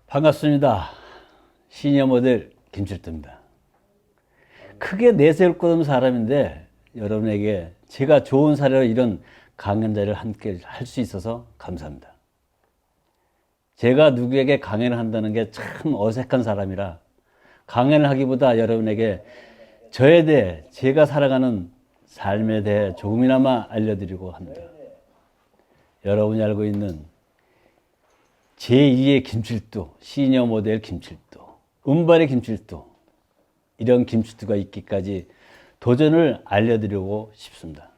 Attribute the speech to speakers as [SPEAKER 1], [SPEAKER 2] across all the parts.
[SPEAKER 1] 반갑습니다. 시니어 모델 김칠두입니다. 크게 내세울 것 없는 사람인데 여러분에게 제가 좋은 사례로 이런 강연 자리를 함께 할 수 있어서 감사합니다. 제가 누구에게 강연을 한다는 게 참 어색한 사람이라 강연을 하기보다 여러분에게 저에 대해 제가 살아가는 삶에 대해 조금이나마 알려드리고 합니다. 여러분이 알고 있는 제2의 김칠두, 시니어 모델 김칠두, 운발의 김칠두, 이런 김칠두가 있기까지 도전을 알려드리고 싶습니다.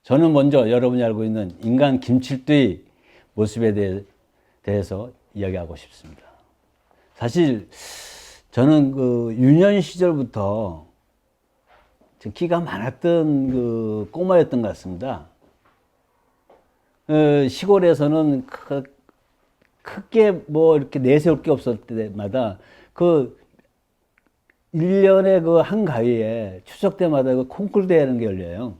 [SPEAKER 1] 저는 먼저 여러분이 알고 있는 인간 김칠두의 모습에 대해서 이야기하고 싶습니다. 사실 저는 그 유년 시절부터 키가 많았던 그 꼬마였던 것 같습니다. 시골에서는 크게 뭐 이렇게 내세울 게 없을 때마다 그 1년에 그 한가위에 추석 때마다 그 콩쿨 대회라는 게 열려요.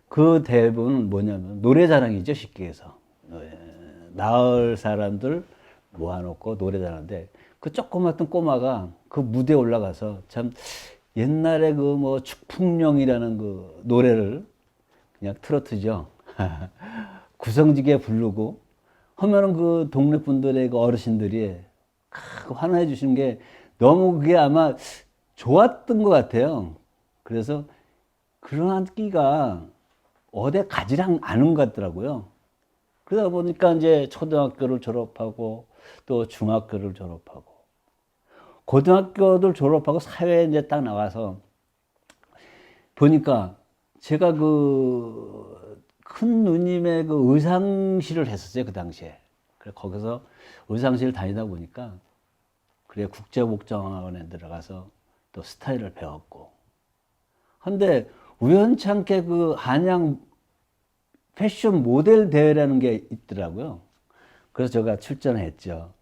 [SPEAKER 1] 그 대회는 뭐냐면 노래자랑이죠, 쉽게 해서. 나을 사람들 모아놓고 노래자랑인데 그 조그맣던 꼬마가 그 무대에 올라가서 참 옛날에 그 뭐 축풍령이라는 그 노래를 그냥 트로트죠. 구성지게 부르고 하면은 그 동네 분들의 그 어르신들이 환호해 주시는 게 너무 그게 아마 좋았던 것 같아요. 그래서 그런 끼가 어디 가지랑 않은 것 같더라고요. 그러다 보니까 이제 초등학교를 졸업하고 또 중학교를 졸업하고 고등학교를 졸업하고 사회에 이제 딱 나와서 보니까 제가 그 큰 누님의 그 의상실을 했었어요, 그 당시에. 그래 거기서 의상실 다니다 보니까 그래 국제복장학원에 들어가서 또 스타일을 배웠고. 근데 우연찮게 그 한양 패션 모델 대회라는 게 있더라고요. 그래서 제가 출전을 했죠.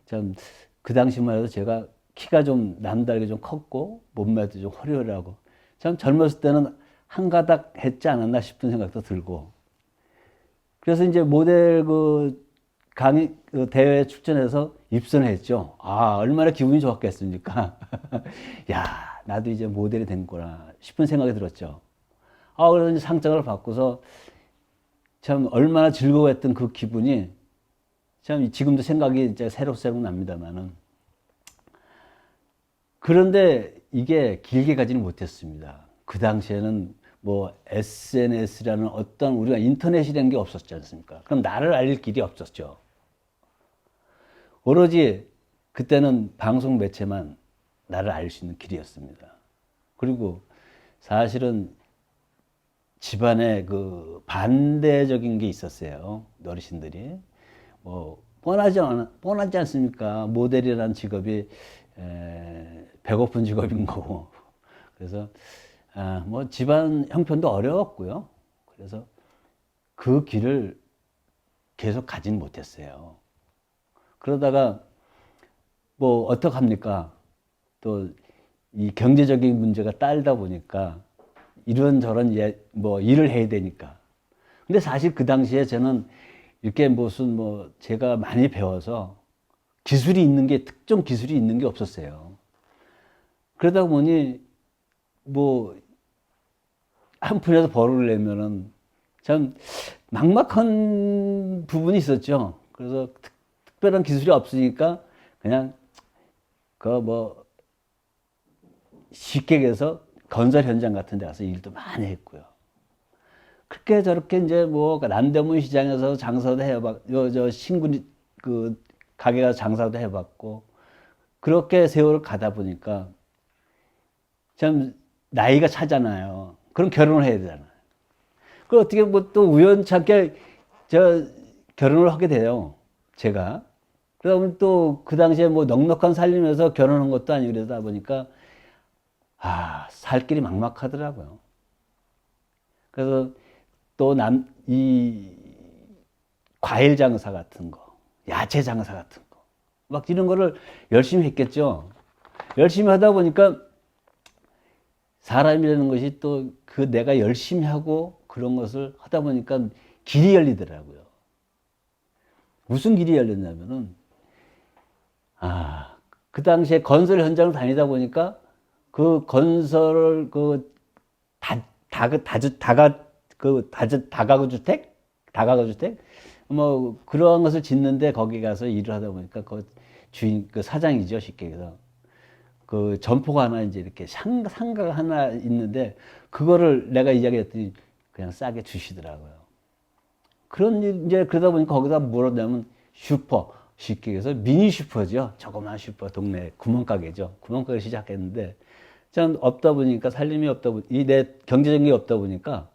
[SPEAKER 1] 참 그 당시만 해도 제가 키가 좀 남다르게 좀 컸고 몸매도 좀 화려하고 참 젊었을 때는 한 가닥 했지 않았나 싶은 생각도 들고. 그래서 이제 모델 그 강의 그 대회에 출전해서 입선을 했죠. 아, 얼마나 기분이 좋았겠습니까? 야, 나도 이제 모델이 된거나 싶은 생각이 들었죠. 아, 그래서 이제 상장을 받고서 참 얼마나 즐거워했던 그 기분이 참 지금도 생각이 이제 새록새록 납니다만은. 그런데 이게 길게 가지는 못했습니다. 그 당시에는 뭐 SNS라는 어떤 우리가 인터넷이라는 게 없었지 않습니까? 그럼 나를 알릴 길이 없었죠. 오로지 그때는 방송 매체만 나를 알 수 있는 길이었습니다. 그리고 사실은 집안에 그 반대적인 게 있었어요. 어르신들이. 뭐, 뻔하지 않습니까? 모델이라는 직업이, 배고픈 직업인 거고. 그래서, 뭐, 집안 형편도 어려웠고요. 그래서 그 길을 계속 가진 못했어요. 그러다가, 뭐, 어떡합니까? 또, 이 경제적인 문제가 딸다 보니까, 이런저런 뭐, 일을 해야 되니까. 근데 사실 그 당시에 저는 이렇게 무슨 뭐 제가 많이 배워서 기술이 있는 게 특정 기술이 있는 게 없었어요. 그러다 보니 뭐 한 푼이라도 벌을 내면은 참 막막한 부분이 있었죠. 그래서 특별한 기술이 없으니까 그냥 그 뭐 쉽게 해서 건설 현장 같은 데 가서 일도 많이 했고요. 그렇게 저렇게 이제 뭐 남대문 시장에서 장사도 해봤고, 저 신군 그 가게 가서 장사도 해봤고, 그렇게 세월을 가다 보니까 참 나이가 차잖아요. 그럼 결혼을 해야 되잖아요. 그 어떻게 뭐 또 우연찮게 저 결혼을 하게 돼요. 제가. 그러다 보면 또 그 당시에 뭐 넉넉한 살림에서 결혼한 것도 아니고 그러다 보니까 살 길이 막막하더라고요. 그래서 또 이 과일 장사 같은 거, 야채 장사 같은 거, 막 이런 거를 열심히 했겠죠. 열심히 하다 보니까 사람이라는 것이 또 그 내가 열심히 하고 그런 것을 하다 보니까 길이 열리더라고요. 무슨 길이 열렸냐면은 아, 그 당시에 건설 현장을 다니다 보니까 그 건설을 다가구 주택? 다가구 주택? 뭐 그런 것을 짓는데 거기 가서 일을 하다 보니까 그 주인, 그 사장이죠, 쉽게 얘기해서. 그 점포가 하나 이제 이렇게 상가가 하나 있는데 그거를 내가 이야기했더니 그냥 싸게 주시더라고요. 그런 일, 이제 그러다 보니까 거기다 뭐냐면 슈퍼, 쉽게 얘기해서 미니 슈퍼죠. 조그만 슈퍼, 동네 구멍가게죠. 구멍가게 시작했는데 전 없다 보니까 살림이 없다 보니 이 내 경제적인 게 없다 보니까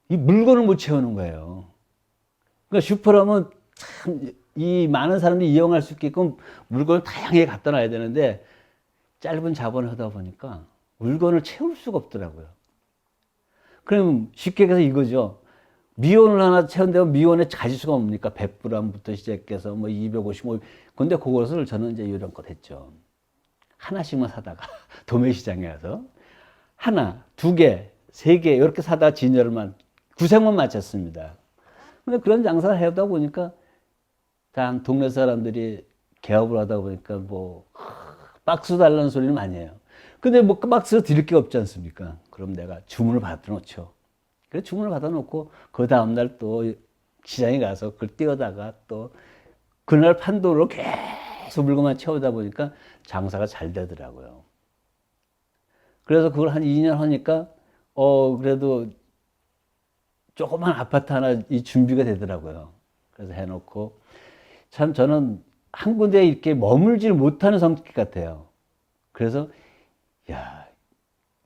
[SPEAKER 1] 이 물건을 못 채우는 거예요. 그러니까 슈퍼라면 참 이 많은 사람들이 이용할 수 있게끔 물건을 다양하게 갖다 놔야 되는데 짧은 자본을 하다 보니까 물건을 채울 수가 없더라고요. 그럼 쉽게 얘기해서 이거죠. 미원을 하나 채운다면 미원의 가지수가 뭡니까? 100g부터 시작해서 뭐 250, 근데 그것을 저는 이제 요령껏 했죠. 하나씩만 사다가 도매시장에 가서 하나, 두 개, 세 개 이렇게 사다 진열만 구색만 맞췄습니다. 근데 그런 장사를 하다 보니까 단 동네 사람들이 개업을 하다 보니까 뭐 박스 달라는 소리는 많이 해요. 근데 뭐 박스 드릴 게 없지 않습니까? 그럼 내가 주문을 받아 놓죠. 그래서 주문을 받아 놓고 그 다음날 또 시장에 가서 그걸 띄워다가 또 그날 판도로 계속 물건만 채우다 보니까 장사가 잘 되더라고요. 그래서 그걸 한 2년 하니까 그래도 조그만 아파트 하나 이 준비가 되더라고요. 그래서 해놓고 참 저는 한 군데에 이렇게 머물지를 못하는 성격 같아요. 그래서 야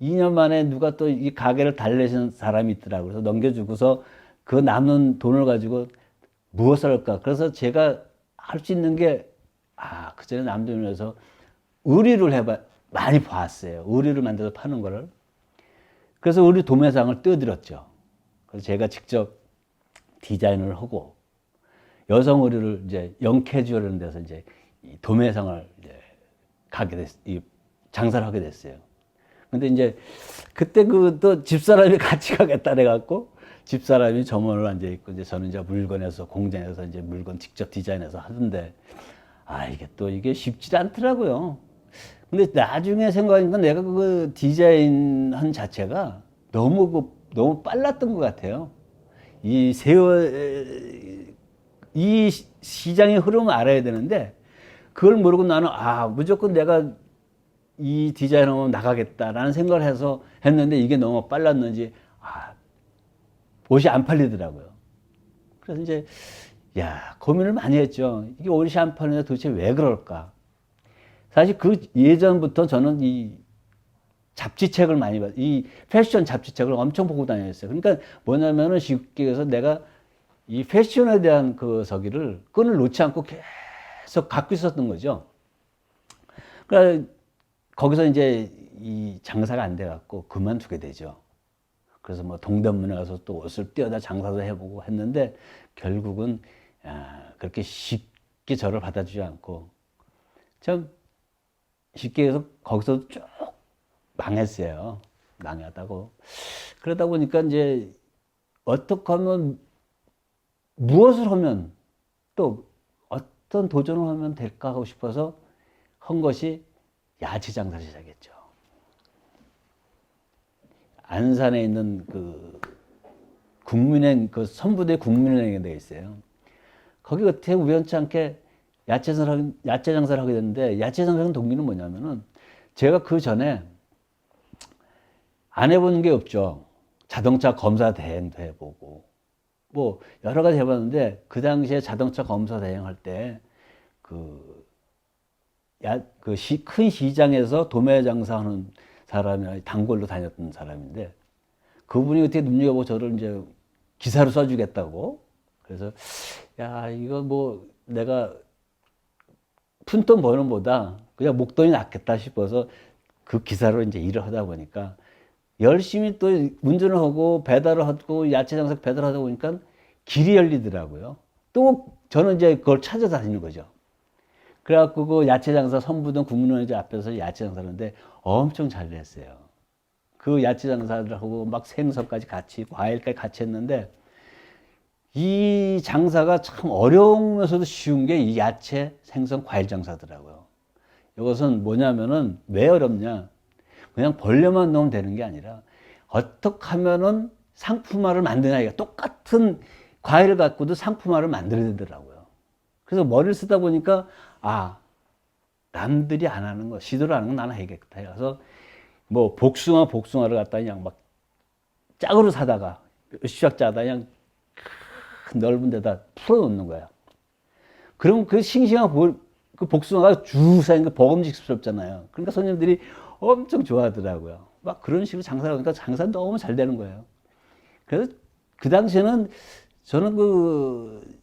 [SPEAKER 1] 2년 만에 누가 또 이 가게를 달래시는 사람이 있더라고요. 그래서 넘겨주고서 그 남는 돈을 가지고 무엇을 할까? 그래서 제가 할 수 있는 게 그전에 남들면서 의류를 많이 봤어요. 의류를 만들어서 파는 거를. 그래서 의류 도매상을 떼어드렸죠. 그래서 제가 직접 디자인을 하고 여성 의류를 이제 영캐주얼이라는 데서 이제 도매상을 이제 장사를 하게 됐어요. 근데 이제 그때 그 또 집사람이 같이 가겠다 그래갖고 집사람이 점원을 앉아 있고 이제 저는 이제 물건에서 공장에서 이제 물건 직접 디자인해서 하던데 이게 또 이게 쉽지 않더라고요. 근데 나중에 생각하니까 내가 그 디자인 한 자체가 너무 빨랐던 것 같아요. 이 세월 이 시장의 흐름을 알아야 되는데 그걸 모르고 나는 무조건 내가 이 디자인하면 나가겠다라는 생각을 해서 했는데 이게 너무 빨랐는지 옷이 안 팔리더라고요. 그래서 이제 고민을 많이 했죠. 이게 옷이 안 팔리는데 도대체 왜 그럴까? 사실 그 예전부터 저는 이 잡지책을 많이 이 패션 잡지책을 엄청 보고 다녔어요. 그러니까 뭐냐면은 쉽게 해서 내가 이 패션에 대한 그 서기를 끈을 놓지 않고 계속 갖고 있었던 거죠. 그러니까 거기서 이제 이 장사가 안 돼갖고 그만두게 되죠. 그래서 뭐 동대문에 가서 또 옷을 띄어다 장사도 해보고 했는데 결국은 그렇게 쉽게 저를 받아주지 않고 참 쉽게 해서 거기서 쭉 망했어요. 망했다고. 그러다 보니까 이제 어떻게 하면 무엇을 하면 또 어떤 도전을 하면 될까 하고 싶어서 한 것이 야채 장사를 시작했죠. 안산에 있는 그 국민행, 그 선부대 국민은행에 되어 있어요. 거기 어떻게 우연치 않게 야채 장사를 하게 됐는데, 야채 장사는 동기는 뭐냐면은, 제가 그 전에 안 해본 게 없죠. 자동차 검사 대행도 해보고, 뭐, 여러 가지 해봤는데, 그 당시에 자동차 검사 대행할 때, 큰 시장에서 도매 장사하는 사람이 단골로 다녔던 사람인데, 그분이 어떻게 눈여겨보고 저를 이제 기사로 써주겠다고. 그래서, 이거 뭐, 내가 푼돈 버는 보다 그냥 목돈이 낫겠다 싶어서 그 기사로 이제 일을 하다 보니까 열심히 또 운전을 하고 배달을 하고 야채 장사 배달하다 보니까 길이 열리더라고요. 또 저는 이제 그걸 찾아다니는 거죠. 그래갖고 그 야채 장사 선부동 국민원회 앞에서 야채 장사를 하는데 엄청 잘 됐어요. 그 야채 장사를 하고 막 생선까지 같이 과일까지 같이 했는데 이 장사가 참 어려우면서도 쉬운 게 이 야채, 생선, 과일 장사더라고요. 이것은 뭐냐면은 왜 어렵냐? 그냥 벌레만 넣으면 되는 게 아니라 어떻게 하면은 상품화를 만드냐. 이게 똑같은 과일을 갖고도 상품화를 만들어야 되더라고요. 그래서 머리를 쓰다 보니까 아, 남들이 안 하는 거, 시도를 안 하는 건 나는 해야겠다. 그래서 뭐 복숭아를 갖다 그냥 막 짝으로 사다가 몇십 짝짜다 그냥 큰 넓은 데다 풀어놓는 거야. 그럼 그 싱싱한 그 복숭아가 쭉 쌓인 거 먹음직스럽잖아요. 그러니까 손님들이 엄청 좋아하더라고요. 막 그런 식으로 장사를 하니까 장사 너무 잘 되는 거예요. 그래서 그 당시에는 저는 그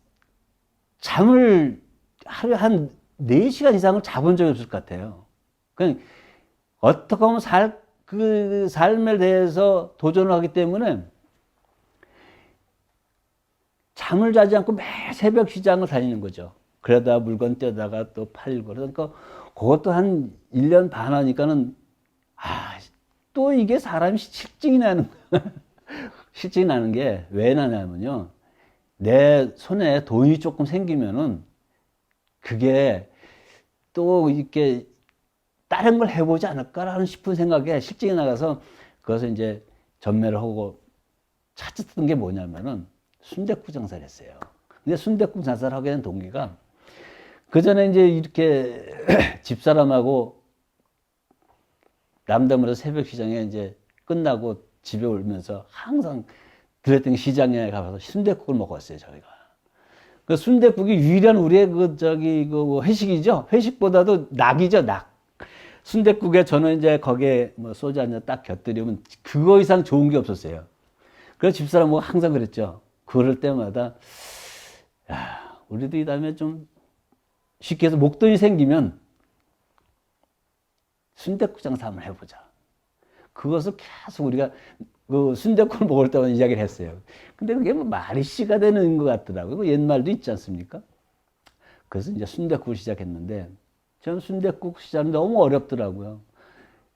[SPEAKER 1] 잠을 하루에 한 4시간 이상을 자본 적이 없을 것 같아요. 그냥 어떻게 하면 그 삶에 대해서 도전을 하기 때문에 잠을 자지 않고 매일 새벽 시장을 다니는 거죠. 그러다 물건 떼다가 또 팔고 그러니까 그것도 한 1년 반 하니까는 또 이게 사람이 실증이 나는 거야. 실증이 나는 게 왜 나냐면요. 내 손에 돈이 조금 생기면은 그게 또 이렇게 다른 걸 해보지 않을까라는 싶은 생각에 실증이 나가서 그것을 이제 전매를 하고 찾았던 게 뭐냐면은 순댓국 장사를 했어요. 근데 순댓국 장사를 하게 된 동기가 그 전에 이제 이렇게 집사람하고 남대문에서 새벽 시장에 이제 끝나고 집에 오면서 항상 들었던 시장에 가서 순댓국을 먹었어요, 저희가. 그 순댓국이 유일한 우리의 그 회식이죠. 회식보다도 낙이죠, 낙. 순댓국에 저는 이제 거기에 뭐 소주 한 잔 딱 곁들이면 그거 이상 좋은 게 없었어요. 그래서 집사람하고 항상 그랬죠. 그럴 때마다, 야, 우리도 이 다음에 좀 쉽게 해서 목돈이 생기면 순댓국 장사 한번 해보자. 그것을 계속 우리가 그 순댓국을 먹을 때마다 이야기를 했어요. 근데 그게 뭐 말이 씨가 되는 것 같더라고요. 그 옛말도 있지 않습니까? 그래서 이제 순댓국을 시작했는데, 저는 순댓국 시작은 너무 어렵더라고요.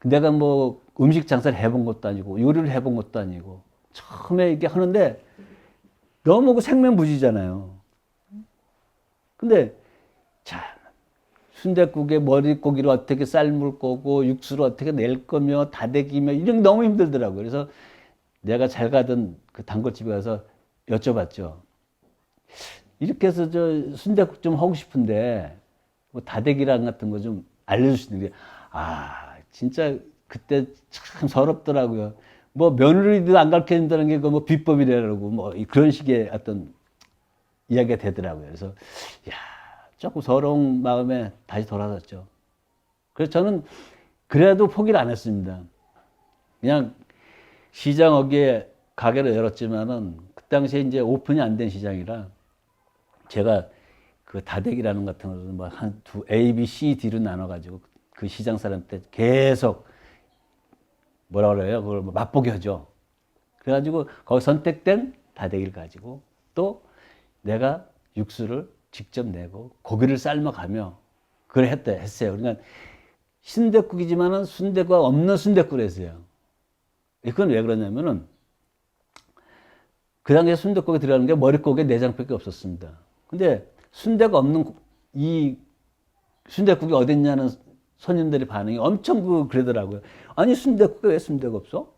[SPEAKER 1] 내가 뭐 음식 장사를 해본 것도 아니고, 요리를 해본 것도 아니고, 처음에 이렇게 하는데, 너무 그 생면부지잖아요. 근데, 자, 순댓국에 머릿고기를 어떻게 삶을 거고, 육수를 어떻게 낼 거며, 다대기며, 이런 게 너무 힘들더라고요. 그래서 내가 잘 가던 그 단골집에 가서 여쭤봤죠. 이렇게 해서 저 순댓국 좀 하고 싶은데, 뭐 다대기랑 같은 거 좀 알려주시는 게, 진짜 그때 참 서럽더라고요. 뭐 며느리도 안 가르쳐 준다는 게 그 뭐 비법이라고 뭐 그런 식의 어떤 이야기가 되더라고요. 그래서 야, 조금 서러운 마음에 다시 돌아섰죠. 그래서 저는 그래도 포기를 안 했습니다. 그냥 시장 어귀에 가게를 열었지만은 그 당시에 이제 오픈이 안 된 시장이라 제가 그 다대기라는 같은 것을 뭐 한 A, B, C, D로 나눠가지고 그 시장 사람한테 계속 뭐라 그래요? 그걸 뭐 맛보게 하죠. 그래가지고 거기 선택된 다대기를 가지고 또 내가 육수를 직접 내고 고기를 삶아가며 그걸 했어요. 그러니까 순댓국이지만은 순댓국 없는 순댓국을 했어요. 그건 왜 그러냐면은 그 당시에 순댓국에 들어가는 게 머릿고기에 내장밖에 없었습니다. 근데 순대가 없는 이 순댓국이 어딨냐는 손님들의 반응이 엄청 그러더라고요. 아니 순댓국에 왜 순대가 없어?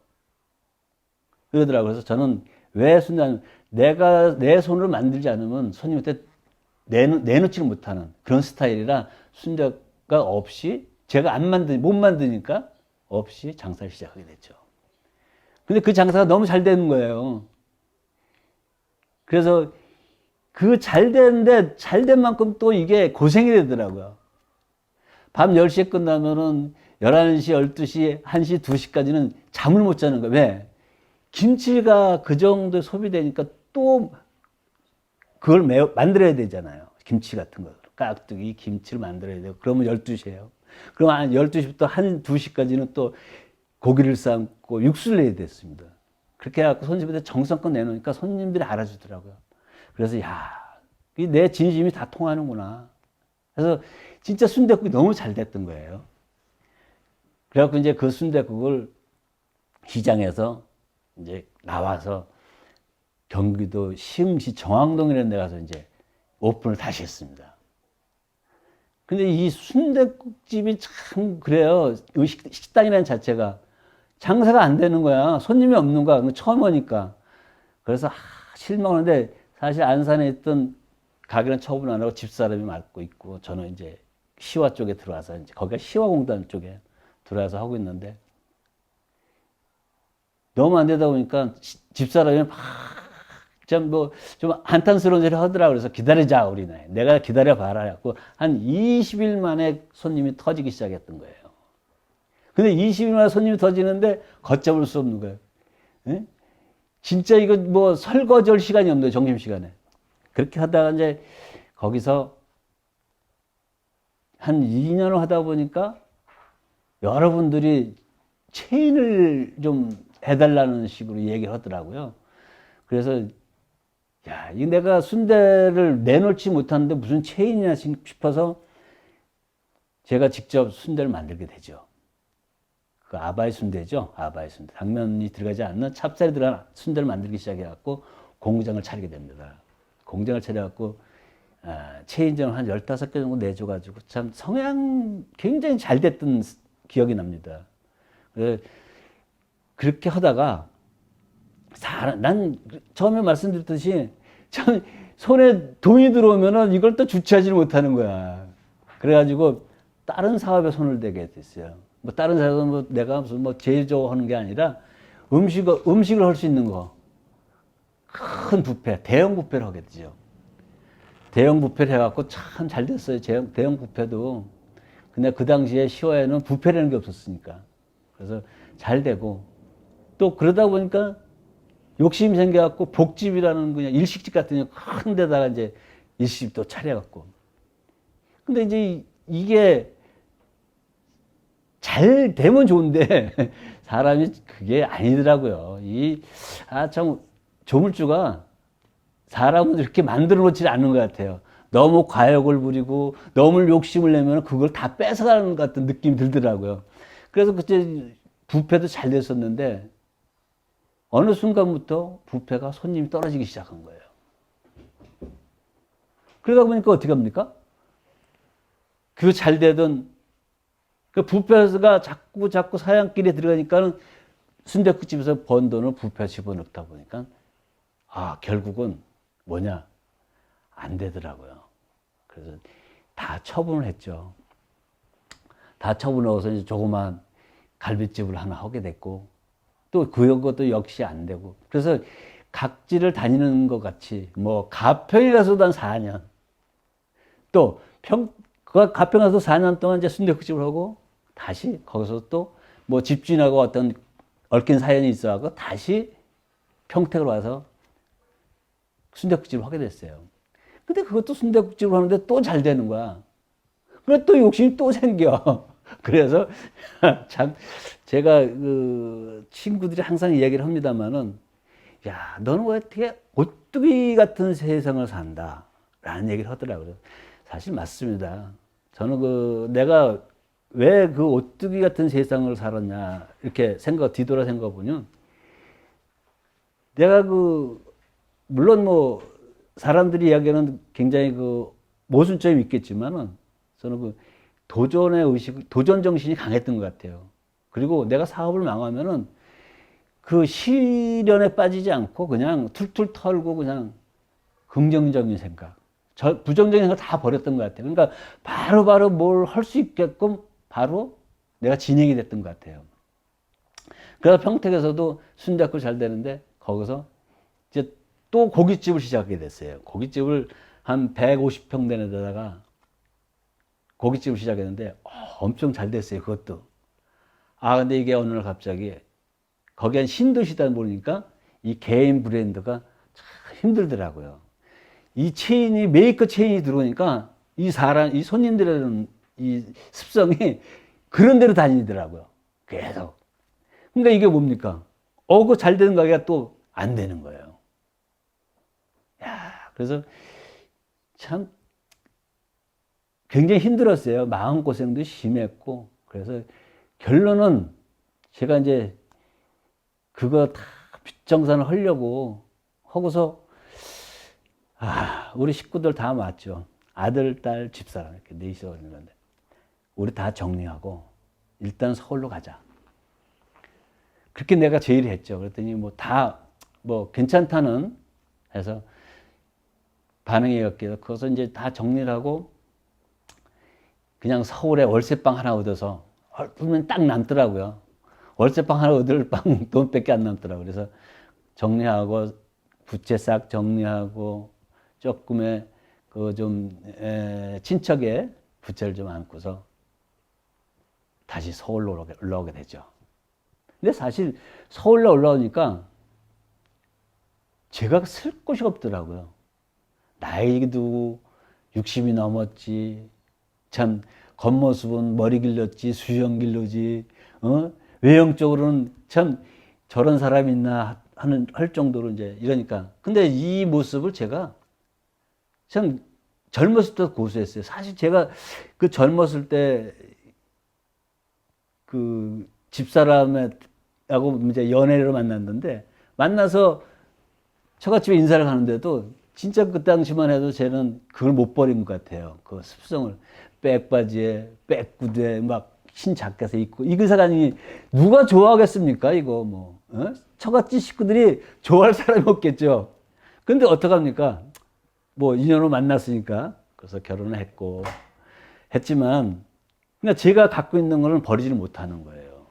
[SPEAKER 1] 그러더라고요. 그래서 저는 왜 순대냐면 내가 내 손으로 만들지 않으면 손님한테 내놓지를 못하는 그런 스타일이라 순대가 없이 제가 못 만드니까 없이 장사를 시작하게 됐죠. 근데 그 장사가 너무 잘 되는 거예요. 그래서 그 잘 되는데 잘 된 만큼 또 이게 고생이 되더라고요. 밤 10시에 끝나면은 11시, 12시, 1시, 2시까지는 잠을 못 자는 거예요. 왜? 김치가 그 정도 소비되니까 또 그걸 만들어야 되잖아요. 김치 같은 거. 깍두기, 김치를 만들어야 돼요. 그러면 12시예요. 그럼 한 12시부터 2시까지는 또 고기를 삶고 육수를 내야 됐습니다. 그렇게 해갖고 손님한테 정성껏 내놓으니까 손님들이 알아주더라고요. 그래서 내 진심이 다 통하는구나. 그래서 진짜 순댓국이 너무 잘 됐던 거예요. 그래갖고 이제 그 순댓국을 시장에서 이제 나와서 경기도 시흥시 정왕동이라는 데 가서 이제 오픈을 다시 했습니다. 근데 이 순댓국집이 참 그래요. 식당이라는 자체가 장사가 안 되는 거야. 손님이 없는 거야. 처음 오니까. 그래서 실망하는데 사실 안산에 있던 가게는 처분 안 하고 집사람이 맡고 있고 저는 이제 시와 쪽에 들어와서 이제 거기가 시화공단 쪽에 들어와서 하고 있는데 너무 안 되다 보니까 집사람이 막 좀 한탄스러운 소리 하더라. 그래서 기다리자 우리는. 내가 기다려 봐라 했고 한 20일 만에 손님이 터지기 시작했던 거예요. 근데 20일 만에 손님이 터지는데 걷잡을 수 없는 거예요. 에? 진짜 이거 뭐 설거지할 시간이 없네요. 점심시간에. 그렇게 하다가 이제 거기서 한 2년을 하다 보니까 여러분들이 체인을 좀 해달라는 식으로 얘기를 하더라고요. 그래서 야, 이 내가 순대를 내놓지 못하는데 무슨 체인이냐 싶어서 제가 직접 순대를 만들게 되죠. 그 아바이 순대죠. 아바이 순대. 당면이 들어가지 않는 찹쌀이 들어간 순대를 만들기 시작해갖고 공장을 차리게 됩니다. 공장을 차려갖고 체인점 한 15개 정도 내줘가지고 참 성향 굉장히 잘 됐던 기억이 납니다. 그렇게 하다가 난 처음에 말씀드렸듯이 참 손에 돈이 들어오면은 이걸 또 주체하지를 못하는 거야. 그래가지고 다른 사업에 손을 대게 됐어요. 뭐 다른 사업은 뭐 내가 무슨 뭐 제조하는 게 아니라 음식을 할 수 있는 거. 큰 뷔페, 대형 뷔페를 하게 되죠. 대형 뷔페를 해갖고 참 잘 됐어요. 대형 뷔페도. 근데 그 당시에 시화에는 뷔페라는 게 없었으니까. 그래서 잘 되고 또 그러다 보니까 욕심이 생겨갖고 복집이라는 그냥 일식집 같은 큰 데다가 이제 일식집도 차려갖고. 근데 이제 이게 잘 되면 좋은데 사람이 그게 아니더라고요. 참 조물주가 사람을 이렇게 만들어 놓지 않는 것 같아요. 너무 과욕을 부리고 너무 욕심을 내면 그걸 다 뺏어가는 것 같은 느낌이 들더라고요. 그래서 그때 뷔페도 잘 됐었는데 어느 순간부터 뷔페가 손님이 떨어지기 시작한 거예요. 그러다 보니까 어떻게 합니까? 그 잘 되던 그 뷔페가 자꾸 사양길에 들어가니까는 순댓국집에서 번 돈을 뷔페에 집어넣다 보니까 결국은 뭐냐? 안 되더라고요. 그래서 다 처분을 했죠. 다 처분하고서 이제 조그만 갈비집을 하나 하게 됐고 또 그것도 역시 안 되고 그래서 각지를 다니는 것 같이 뭐 가평에 가서도 한 4년 또 가평 가서 4년 동안 이제 순댓국집을 하고 다시 거기서 또 뭐 집주인하고 어떤 얽힌 사연이 있어갖고 다시 평택으로 와서 순댓국집을 하게 됐어요. 근데 그것도 순댓국집을 하는데 또 잘 되는 거야. 그래 또 욕심이 또 생겨. 그래서 참 제가 그 친구들이 항상 이야기를 합니다만은 야 너는 왜 어떻게 오뚜기 같은 세상을 산다 라는 얘기를 하더라고요. 사실 맞습니다. 저는 내가 왜 그 오뚜기 같은 세상을 살았냐 이렇게 뒤돌아 생각해보면 내가 물론 뭐 사람들이 이야기하는 굉장히 모순점이 있겠지만은 저는 도전의 의식, 도전 정신이 강했던 것 같아요. 그리고 내가 사업을 망하면은 그 시련에 빠지지 않고 그냥 툴툴 털고 그냥 긍정적인 생각, 부정적인 생각 다 버렸던 것 같아요. 그러니까 바로 뭘 할 수 있게끔 바로 내가 진행이 됐던 것 같아요. 그래서 평택에서도 순댓국 잘 되는데 거기서 이제 또 고깃집을 시작하게 됐어요. 고깃집을 한 150평 되는 데다가 고깃집을 시작했는데 엄청 잘 됐어요. 그것도. 근데 이게 어느 날 갑자기 거기엔 신도시다 보니까 이 개인 브랜드가 참 힘들더라고요. 이 메이커 체인이 들어오니까 이 손님들의 이 습성이 그런 데로 다니더라고요. 계속. 그러니까 이게 뭡니까? 그거 잘 되는 가게가 또 안 되는 거예요. 그래서 참 굉장히 힘들었어요. 마음고생도 심했고. 그래서 결론은 제가 이제 그거 다 빚정산을 하려고 하고서 우리 식구들 다 왔죠. 아들, 딸, 집사람 이렇게 넷이서 있는데 우리 다 정리하고 일단 서울로 가자. 그렇게 내가 제의를 했죠. 그랬더니 뭐 괜찮다는 해서 반응이었기에 그래서 이제 다 정리를 하고 그냥 서울에 월세방 하나 얻어서 보면 딱 남더라고요. 월세방 하나 얻을 방 돈밖에 안 남더라고요. 그래서 정리하고 부채 싹 정리하고 조금의 그 좀 친척의 부채를 좀 안고서 다시 서울로 올라오게 되죠. 근데 사실 서울로 올라오니까 제가 쓸 곳이 없더라고요. 나이도 60이 넘었지. 참 겉모습은 머리 길렀지 수염 길르지. 외형적으로는 참 저런 사람이 있나 할 정도로 이제 이러니까. 근데 이 모습을 제가 참 젊었을 때 고수했어요. 사실 제가 그 젊었을 때 그 집사람하고 이제 연애를 만났는데 만나서 처갓집에 인사를 가는데도 진짜 그 당시만 해도 쟤는 그걸 못 버린 것 같아요. 그 습성을 백바지에 백구두에 막 흰 자켓에 입고 이 사람이 누가 좋아하겠습니까? 이거 뭐 처갓집 식구들이 좋아할 사람이 없겠죠. 근데 어떡합니까? 뭐 인연으로 만났으니까 그래서 결혼을 했고 했지만 그러니까 제가 갖고 있는 거는 버리지를 못하는 거예요.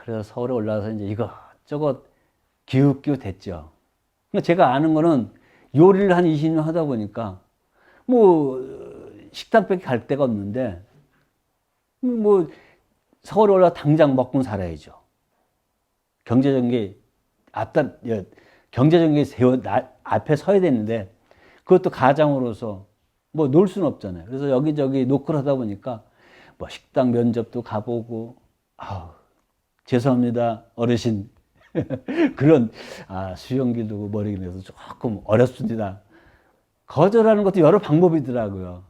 [SPEAKER 1] 그래서 서울에 올라와서 이제 이것저것 기웃기웃 했죠. 그러니까 제가 아는 거는 요리를 한 20년 하다 보니까 뭐 식당밖에 갈 데가 없는데 뭐 서울에 올라 당장 먹고 살아야죠. 경제적인 게 경제적인 게 앞에 서야 되는데 그것도 가장으로서 뭐 놀 수는 없잖아요. 그래서 여기저기 노크를 하다 보니까 뭐 식당 면접도 가보고 죄송합니다 어르신 그런 수염 기르고 머리 기르면서 조금 어렵습니다. 거절하는 것도 여러 방법이더라고요.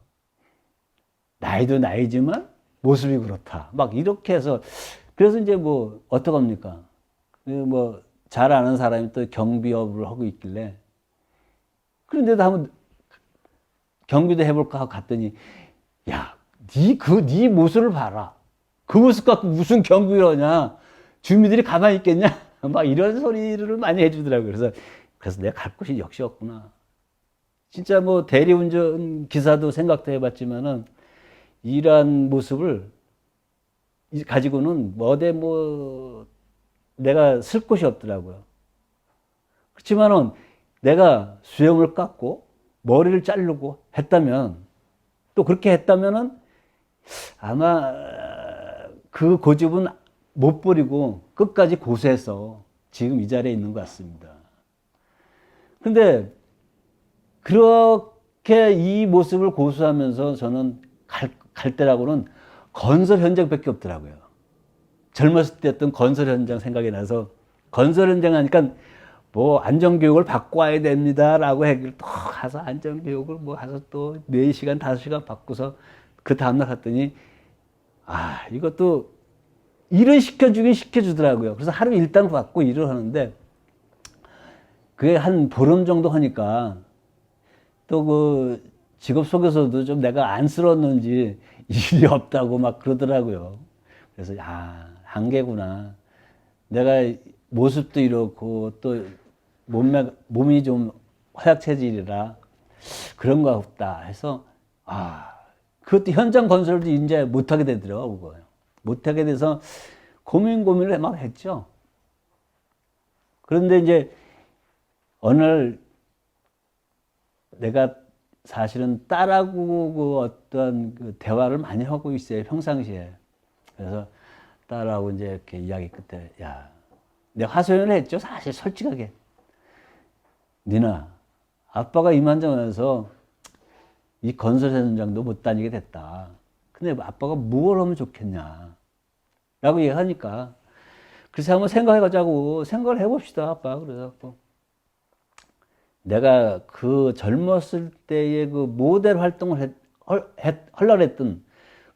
[SPEAKER 1] 나이도 나이지만 모습이 그렇다. 막 이렇게 해서 그래서 이제 뭐 어떡합니까? 뭐 잘 아는 사람이 또 경비업을 하고 있길래 그런데도 한번 경비도 해볼까 하고 갔더니 야, 네 모습을 봐라. 그 모습 갖고 무슨 경비를 하냐? 주민들이 가만히 있겠냐? 막 이런 소리를 많이 해주더라고요. 그래서 내가 갈 곳이 역시 없구나. 진짜 뭐 대리운전 기사도 생각도 해봤지만은 이러한 모습을 가지고는 어디 뭐 내가 쓸 곳이 없더라고요. 그렇지만은 내가 수염을 깎고 머리를 자르고 했다면 또 그렇게 했다면은 아마 그 고집은 못 버리고 끝까지 고수해서 지금 이 자리에 있는 것 같습니다. 근데 그렇게 이 모습을 고수하면서 저는 갈 때라고는 건설 현장밖에 없더라고요. 젊었을 때 했던 건설 현장 생각이 나서 건설 현장 하니까 뭐 안전교육을 받고 와야 됩니다라고 하기를 또 가서 안전교육을 뭐 가서 또 4시간, 5시간 받고서 그 다음날 갔더니 이것도 일을 시켜주긴 시켜주더라고요. 그래서 하루 일당 받고 일을 하는데 그게 한 보름 정도 하니까 또 그 직업 속에서도 좀 내가 안쓰러웠는지 일이 없다고 막 그러더라고요. 그래서 한계구나. 내가 모습도 이렇고 또 몸이 좀 허약 체질이라 그런 거 없다 해서 그것도 현장 건설도 이제 못하게 되더라고요. 못하게 돼서 고민을 막 했죠. 그런데 이제 어느 날 내가 사실은 딸하고 그 어떤 그 대화를 많이 하고 있어요, 평상시에. 그래서 딸하고 이제 이렇게 이야기 끝에, 내가 하소연을 했죠, 사실 솔직하게. 니나, 아빠가 이만저만해서 이 건설 현장도 못 다니게 됐다. 근데 아빠가 뭘 하면 좋겠냐. 라고 얘기하니까. 그래서 한번 생각을 해봅시다, 아빠. 그래갖고. 내가 그 젊었을 때의 그 모델 활동을 하려고 했던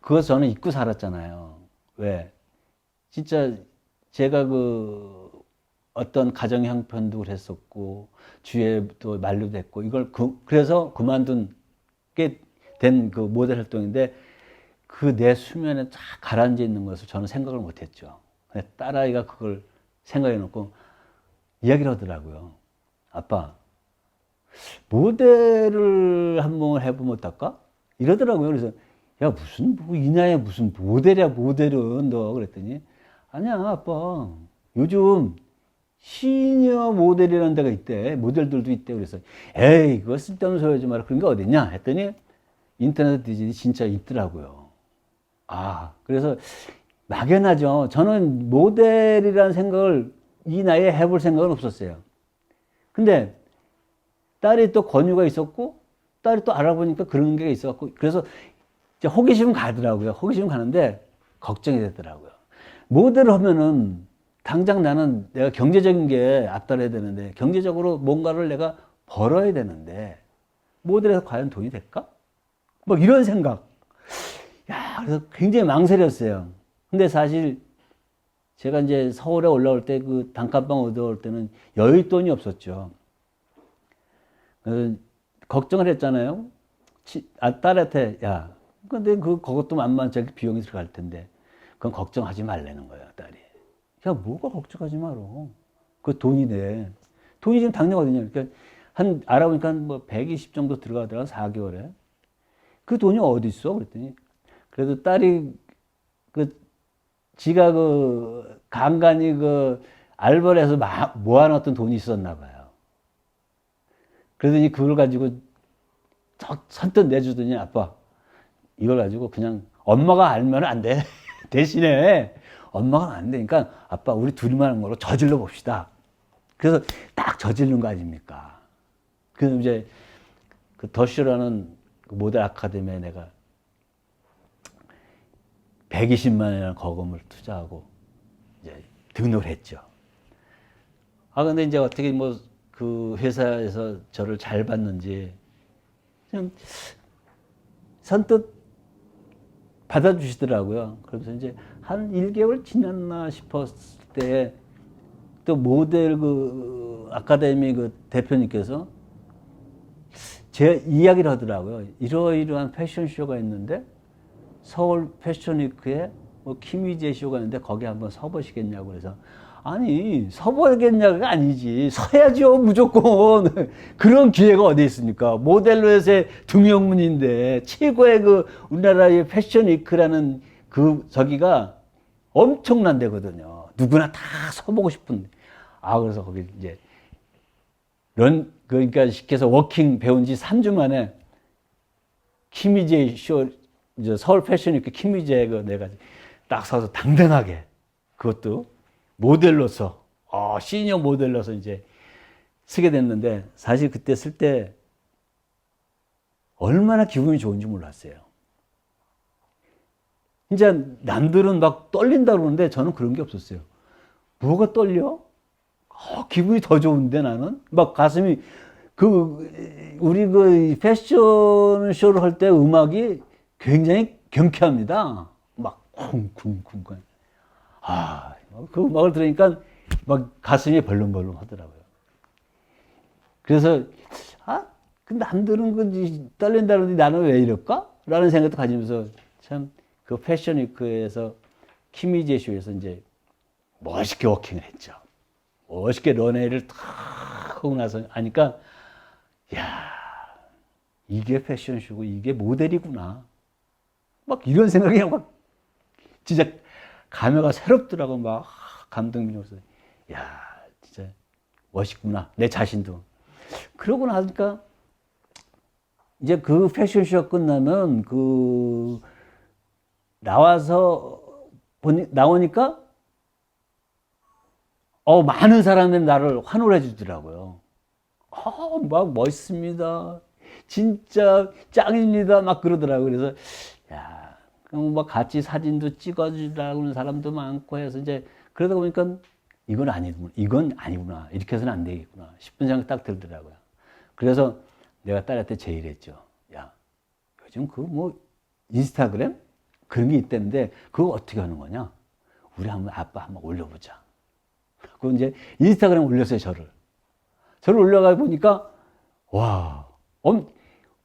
[SPEAKER 1] 그거 저는 잊고 살았잖아요. 왜? 진짜 제가 그 어떤 가정 형편도 그랬었고 주위에 또 만류도 했고 이걸 그래서 그만둔 게 된 그 모델 활동인데 그 내 수면에 쫙 가라앉아 있는 것을 저는 생각을 못했죠. 딸아이가 그걸 생각해 놓고 이야기를 하더라고요. 아빠, 모델을 한번 해보면 어떨까? 이러더라고요. 그래서 야 무슨 뭐 이 나이에 무슨 모델이야 모델은 너 그랬더니 아니야 아빠 요즘 시니어 모델이라는 데가 있대. 모델들도 있대. 그래서 에이 그거 쓸데없는 소리 하지 마라. 그런 게 어딨냐 했더니 인터넷 디지털이 진짜 있더라고요. 아 그래서 막연하죠. 저는 모델이라는 생각을 이 나이에 해볼 생각은 없었어요. 근데 딸이 또 권유가 있었고 딸이 또 알아보니까 그런 게 있었고 그래서 이제 호기심 가더라고요. 호기심 가는데 걱정이 되더라고요. 모델을 하면은 당장 나는 내가 경제적인 게 앞달아야 되는데 경제적으로 뭔가를 내가 벌어야 되는데 모델에서 과연 돈이 될까? 뭐 이런 생각. 야, 그래서 굉장히 망설였어요. 근데 사실 제가 이제 서울에 올라올 때 그 단칸방 얻어올 때는 여윳돈이 없었죠. 그래서 걱정을 했잖아요. 딸한테 야, 근데 그것도 만만치 비용이 들어갈 텐데 그건 걱정하지 말라는 거예요, 딸이. 야, 뭐가 걱정하지 마로. 그 돈이 돼. 돈이 지금 당뇨거든요. 그러니까 알아보니까 뭐 120 정도 들어가더라, 4개월에. 그 돈이 어디 있어? 그랬더니. 그래도 딸이 지가 간간히 알바를 해서 모아놨던 돈이 있었나 봐요. 그러더니 그걸 가지고 선뜻 내주더니 아빠, 이걸 가지고 그냥 엄마가 알면 안 돼. 대신에 엄마가 안 되니까 아빠 우리 둘이만 하는 걸로 저질러 봅시다. 그래서 딱 저지른 거 아닙니까? 그래서 이제 그 더쇼라는 모델 아카데미에 내가 120만 원이라는 거금을 투자하고 이제 등록을 했죠. 아 근데 이제 어떻게 뭐 그 회사에서 저를 잘 봤는지 좀 선뜻 받아주시더라고요. 그러면서 이제 한 1개월 지났나 싶었을 때 또 모델 아카데미 대표님께서 제 이야기를 하더라고요. 이러이러한 패션쇼가 있는데 서울 패션위크에 뭐 키미제 쇼가 있는데 거기 한번 서보시겠냐고 그래서 아니 서보겠냐가 아니지 서야죠 무조건. 그런 기회가 어디 있습니까? 모델로에서의 등용문인데 최고의 우리나라의 패션위크라는 저기가 엄청난 데거든요. 누구나 다 서보고 싶은. 아 그래서 거기 이제 그러니까 시켜서 워킹 배운 지 3주 만에 키미제 쇼 이제 서울 패션위크 키미제 내가 딱 서서 당당하게 그것도 모델로서 시니어 모델로서 이제 쓰게 됐는데 사실 그때 쓸 때 얼마나 기분이 좋은지 몰랐어요. 진짜 남들은 막 떨린다 그러는데 저는 그런 게 없었어요. 뭐가 떨려? 기분이 더 좋은데 나는 막 가슴이 우리 패션 쇼를 할 때 음악이 굉장히 경쾌합니다. 막 쿵쿵쿵. 그 음악을 들으니까 막 가슴이 벌렁벌렁 하더라고요. 그래서 근데 남들은 떨린다는데 나는 왜 이럴까? 라는 생각도 가지면서 참 그 패션 위크에서 키미제 쇼에서 이제 멋있게 워킹을 했죠. 멋있게 런웨이를 탁 하고 나서 하니까 야 이게 패션쇼고 이게 모델이구나. 막 이런 생각이 막 진짜 감회가 새롭더라고. 막 감동이면서 야 진짜 멋있구나 내 자신도. 그러고 나니까 이제 그 패션쇼가 끝나면 나오니까 많은 사람들이 나를 환호를 해주더라고요. 막 멋있습니다. 진짜 짱입니다. 막 그러더라고요. 그래서 야, 그럼 막 같이 사진도 찍어주라고 하는 사람도 많고 해서 이제 그러다 보니까 이건 아니구나. 이렇게 해서는 안 되겠구나 싶은 생각 딱 들더라고요. 그래서 내가 딸한테 제의를 했죠. 야, 요즘 인스타그램 그런 게 있다는데 그거 어떻게 하는 거냐? 우리 아빠 한번 올려보자. 그거 이제 인스타그램에 올렸어요, 저를 올려가 보니까, 와,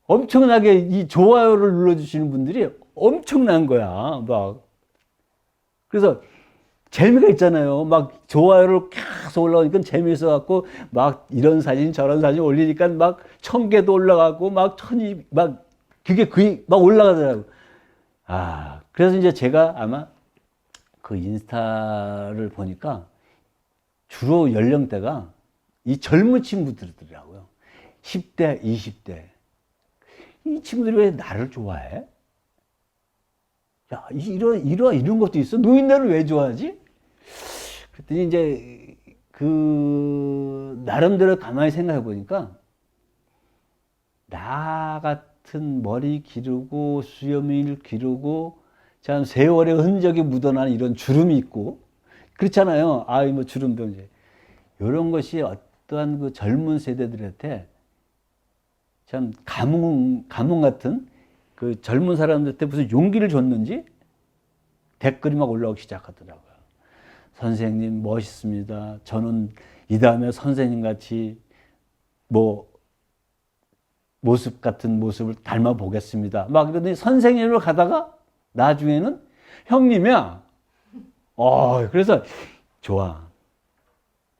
[SPEAKER 1] 엄청나게 이 좋아요를 눌러주시는 분들이 엄청난 거야, 막. 그래서 재미가 있잖아요. 막 좋아요를 계속 올라오니까 재미있어갖고, 막 이런 사진, 저런 사진 올리니까 막 1000개도 올라가고, 막 그게 막 올라가더라고요. 그래서 이제 제가 아마 그 인스타를 보니까 주로 연령대가 이 젊은 친구들이더라고요. 10대, 20대. 이 친구들이 왜 나를 좋아해? 야, 이런 것도 있어? 노인네를 왜 좋아하지? 그랬더니 이제 나름대로 가만히 생각해 보니까 나 같은 머리 기르고 수염을 기르고 참 세월의 흔적이 묻어나는 이런 주름이 있고 그렇잖아요. 뭐 주름도 이제 이런 것이 어떠한 그 젊은 세대들한테 참 가뭄 같은 그 젊은 사람들한테 무슨 용기를 줬는지 댓글이 막 올라오기 시작하더라고요. 선생님 멋있습니다. 저는 이 다음에 선생님 같이 뭐 모습 같은 모습을 닮아 보겠습니다. 막 그러더니 선생님으로 가다가 나중에는 형님이야. 그래서 좋아.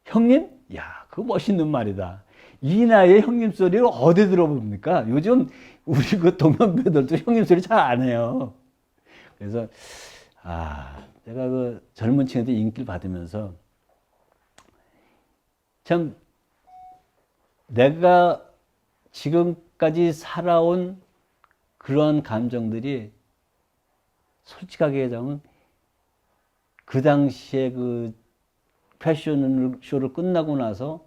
[SPEAKER 1] 형님? 야, 그거 멋있는 말이다. 이 나이에 형님 소리를 어디 들어봅니까? 요즘 우리 그 동년배들도 형님 소리 잘 안 해요. 그래서 내가 그 젊은 층한테 인기를 받으면서 참 내가 지금까지 살아온 그런 감정들이 솔직하게 얘기하면 그 당시에 그 패션쇼를 끝나고 나서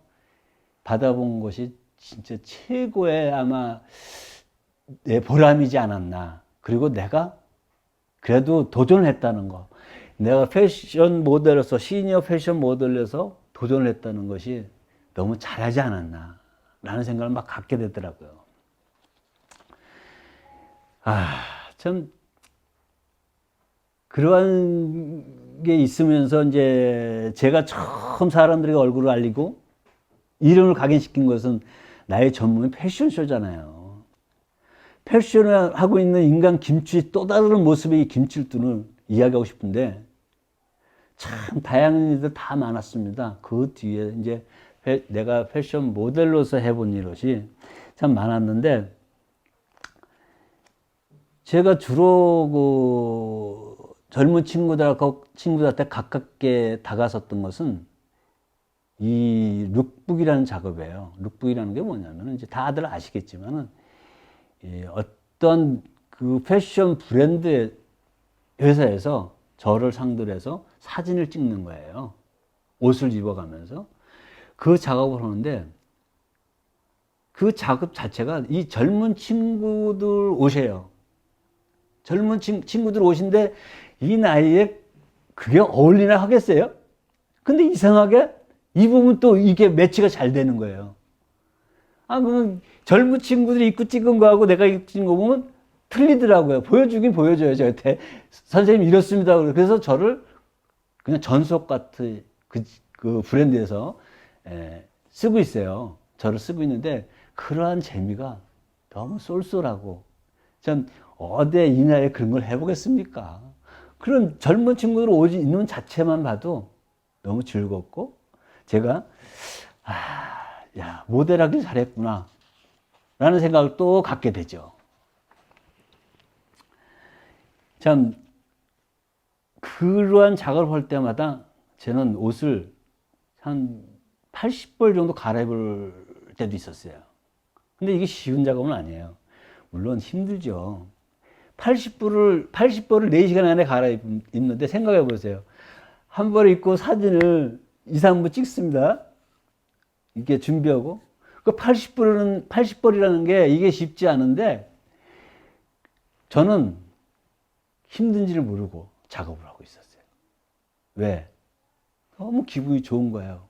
[SPEAKER 1] 받아본 것이 진짜 최고의 아마 내 보람이지 않았나. 그리고 내가 그래도 도전을 했다는 거. 내가 패션 모델로서 시니어 패션 모델로서 도전을 했다는 것이 너무 잘하지 않았나 라는 생각을 막 갖게 되더라고요. 참 그러한 게 있으면서 이제 제가 처음 사람들에게 얼굴을 알리고 이름을 각인시킨 것은 나의 전문이 패션쇼잖아요. 패션을 하고 있는 인간 김치의 또 다른 모습의 김칠두는 이야기하고 싶은데 참 다양한 일들 다 많았습니다. 그 뒤에 이제 내가 패션 모델로서 해본 일이 참 많았는데 제가 주로 그 젊은 친구들한테 가깝게 다가섰던 것은 이 룩북이라는 작업이에요. 룩북이라는 게 뭐냐면 이제 다들 아시겠지만은 어떤 그 패션 브랜드 회사에서 저를 상대로 해서 사진을 찍는 거예요. 옷을 입어가면서 그 작업을 하는데 그 작업 자체가 이 젊은 친구들 옷이에요. 젊은 친구들 옷인데 이 나이에 그게 어울리나 하겠어요? 근데 이상하게 입으면 또 이게 매치가 잘 되는 거예요. 그러면 젊은 친구들이 입고 찍은 거하고 내가 입고 찍은 거 보면 틀리더라고요. 보여주긴 보여줘요, 저한테. 선생님 이렇습니다. 그래서 저를 그냥 전속 같은 그 브랜드에서 쓰고 있어요. 저를 쓰고 있는데 그러한 재미가 너무 쏠쏠하고 전 어디 이 나이에 그런 걸 해보겠습니까? 그런 젊은 친구들 옷이 있는 자체만 봐도 너무 즐겁고 제가 모델하길 잘했구나 라는 생각을 또 갖게 되죠. 참 그러한 작업을 할 때마다 저는 옷을 한 80벌 정도 갈아입을 때도 있었어요. 근데 이게 쉬운 작업은 아니에요. 물론 힘들죠. 80벌을 4시간 안에 갈아입는데 생각해 보세요. 한 벌 입고 사진을 2, 3분 찍습니다. 이렇게 준비하고. 그 80벌이라는 게 이게 쉽지 않은데 저는 힘든지를 모르고 작업을 하고 있었어요. 왜? 너무 기분이 좋은 거예요.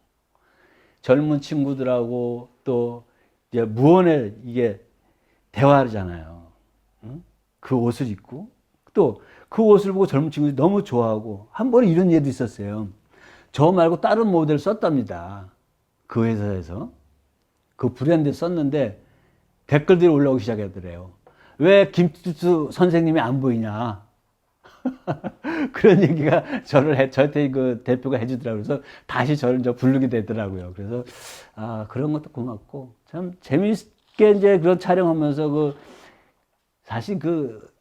[SPEAKER 1] 젊은 친구들하고 또 이제 무언의 이게 대화잖아요. 응? 그 옷을 입고 또 그 옷을 보고 젊은 친구들이 너무 좋아하고 한 번에 이런 예도 있었어요. 저 말고 다른 모델 썼답니다. 그 회사에서. 그 브랜드 썼는데 댓글들이 올라오기 시작하더래요. 왜 김투수 선생님이 안 보이냐. 그런 얘기가 저한테 그 대표가 해주더라고요. 그래서 다시 저를 부르게 되더라고요. 그래서, 그런 것도 고맙고, 참 재미있게 이제 그런 촬영하면서 사실